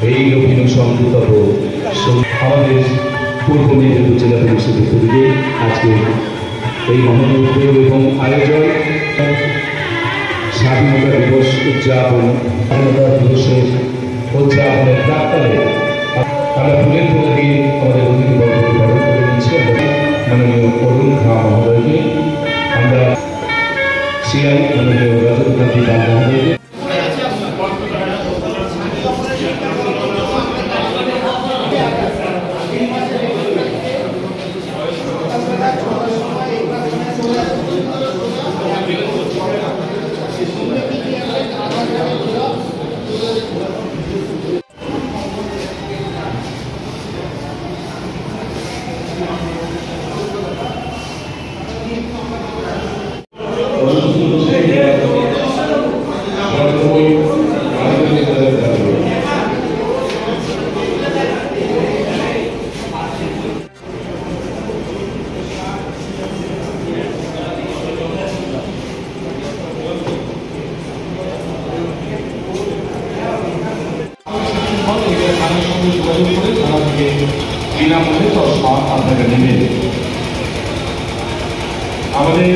এই অভিনব সংযুক্ত আমাদের পূর্ব মেদিনীপুর জেলা পুলিশের উদ্যোগে আজকে এই মহান উদ্যোগ এবং আয়োজন স্বাধীনতা দিবস উদযাপন, স্বাধীনতা দিবসের উদযাপনের প্রাক্কালে আমরা ফুলের তোড়া দিয়ে আমাদের অতিথি বর্গকে বরণ করে নিচ্ছি। মাননীয় অরুণ খা মহোদয়কে, আমরা সিআই মাননীয় রাজকান্তি পাল মহোদয়কে, বিনামূল্যে চশমা আপনাকে নেবে। আমাদের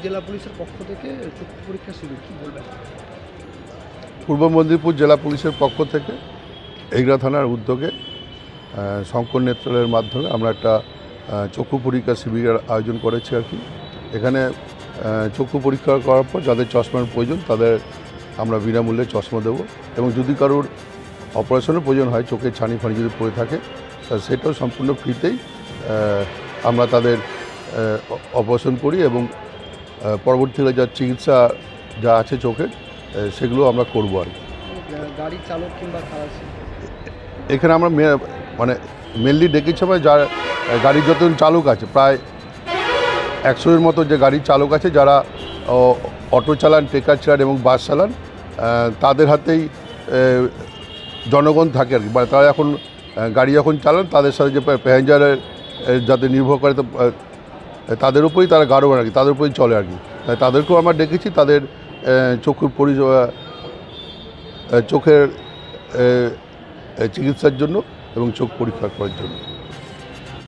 জেলা পুলিশের পক্ষ থেকে চক্ষু পরীক্ষা শিবির, কি বলবেন? পূর্ব মেদিনীপুর জেলা পুলিশের পক্ষ থেকে এগরা থানার উদ্যোগে শঙ্কর নেত্রালয়ের মাধ্যমে আমরা একটা চক্ষু পরীক্ষা শিবিরের আয়োজন করেছি আর কি। এখানে চক্ষু পরীক্ষা করার পর যাদের চশমার প্রয়োজন তাদের আমরা বিনামূল্যে চশমা দেবো, এবং যদি কারোর অপারেশনের প্রয়োজন হয়, চোখের ছানি ফানি যদি পড়ে থাকে, সেটাও সম্পূর্ণ ফ্রিতেই আমরা তাদের অপারেশন করি, এবং পরবর্তীকালে যা চিকিৎসা যা আছে চোখের সেগুলো আমরা করবো আর কি। গাড়ি চালক কিংবা এখানে আমরা মানে মেনলি ডেকেছি আমরা যার গাড়ির যতজন চালক আছে, প্রায় 100-এর মতো যে গাড়ির চালক আছে যারা অটো চালান, ট্রেকার চালান এবং বাস চালান, তাদের হাতেই জনগণ থাকে আর কি। মানে তারা এখন গাড়ি যখন চালান তাদের সাথে যে প্যাসেঞ্জারের যাতে নির্ভর করে, তাদের উপরেই তারা গাড়ো আর কি, তাদের উপরেই চলে আর কি। তাই তাদেরকেও আমরা ডেকেছি তাদের চক্ষুর পরিষেবা, চোখের চিকিৎসার জন্য এবং চোখ পরীক্ষা করার জন্য।